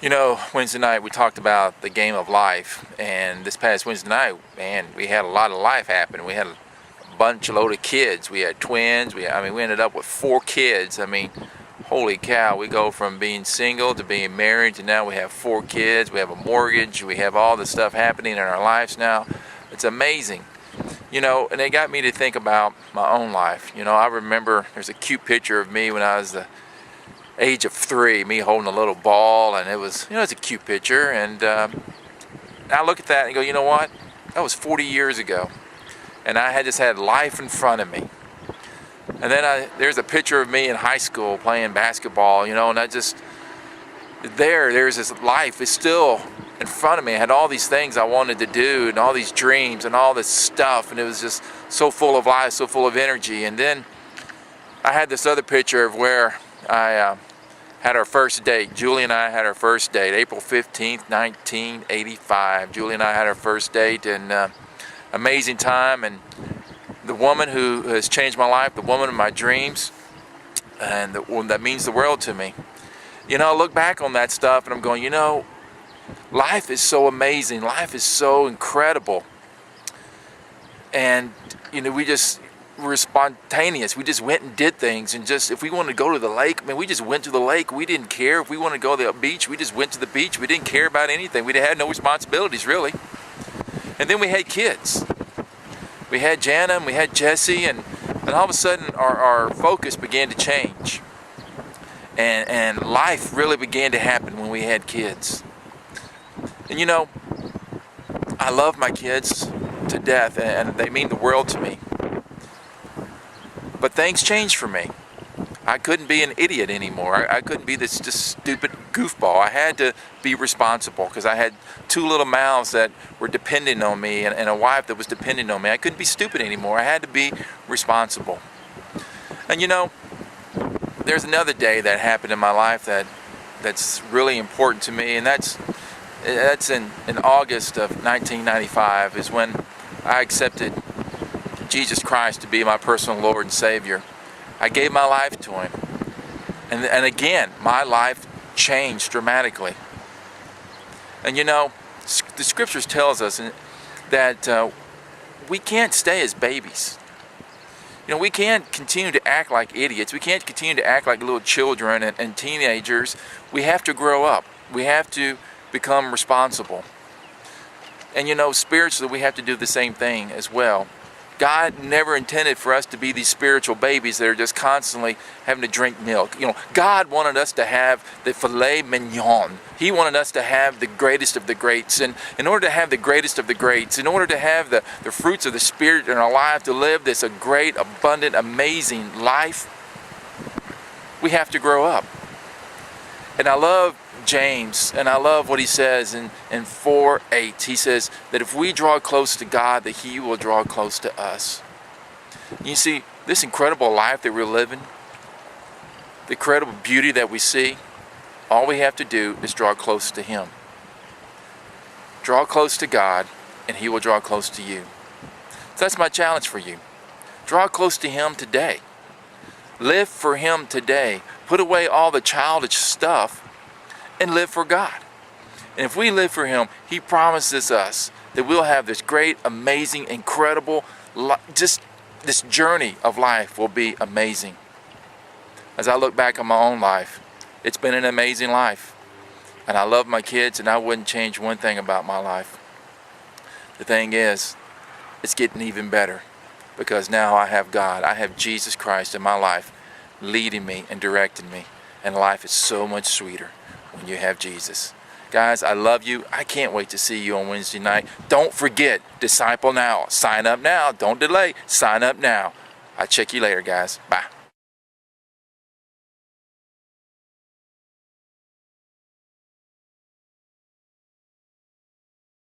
You know, Wednesday night we talked about the game of life, and this past Wednesday night, man, we had a lot of life happen. We had a load of kids. We had twins. We ended up with 4 kids. I mean, holy cow, we go from being single to being married to now we have 4 kids. We have a mortgage. We have all this stuff happening in our lives now. It's amazing. You know, and it got me to think about my own life. You know, I remember there's a cute picture of me when I was the age of 3, me holding a little ball, and it was, it's a cute picture, and I look at that and go, you know what, that was 40 years ago, and I had just had life in front of me. And then there's a picture of me in high school playing basketball, and there's this life is still in front of me. I had all these things I wanted to do, and all these dreams, and all this stuff, and it was just so full of life, so full of energy. And then I had this other picture of where I had our first date. Julie and I had our first date, April 15th, 1985. Julie and I had our first date, and amazing time. And the woman who has changed my life, the woman of my dreams, and that means the world to me. I look back on that stuff and I'm going, life is so amazing. Life is so incredible. And, we're spontaneous. We just went and did things, and just if we wanted to go to the lake, we just went to the lake. We didn't care. If we wanted to go to the beach, we just went to the beach. We didn't care about anything. We had no responsibilities, really. And then we had kids. We had Jana and we had Jesse, and all of a sudden our focus began to change. And life really began to happen when we had kids. And I love my kids to death, and they mean the world to me. But things changed for me. I couldn't be an idiot anymore. I couldn't be this just stupid goofball. I had to be responsible because I had 2 little mouths that were depending on me, and a wife that was depending on me. I couldn't be stupid anymore. I had to be responsible. And there's another day that happened in my life that's really important to me, and that's in August of 1995 is when I accepted Jesus Christ to be my personal Lord and Savior. I gave my life to Him. And again, my life changed dramatically. And the scriptures tells us that we can't stay as babies. We can't continue to act like idiots. We can't continue to act like little children and teenagers. We have to grow up. We have to become responsible. And spiritually, we have to do the same thing as well. God never intended for us to be these spiritual babies that are just constantly having to drink milk. God wanted us to have the filet mignon. He wanted us to have the greatest of the greats. And in order to have the greatest of the greats, in order to have the fruits of the Spirit in our life, to live this a great, abundant, amazing life, we have to grow up. And I love James, and I love what he says in 4:8. He says that if we draw close to God, that He will draw close to us. You see, this incredible life that we're living, the incredible beauty that we see, all we have to do is draw close to Him. Draw close to God, and He will draw close to you. So that's my challenge for you. Draw close to Him today. Live for Him today. Put away all the childish stuff and live for God. And if we live for Him, He promises us that we'll have this great, amazing, incredible, just this journey of life will be amazing. As I look back on my own life, it's been an amazing life. And I love my kids, and I wouldn't change one thing about my life. The thing is, it's getting even better because now I have God. I have Jesus Christ in my life leading me and directing me. And life is so much sweeter when you have Jesus. Guys, I love you. I can't wait to see you on Wednesday night. Don't forget, disciple now. Sign up now. Don't delay. Sign up now. I'll check you later, guys. Bye.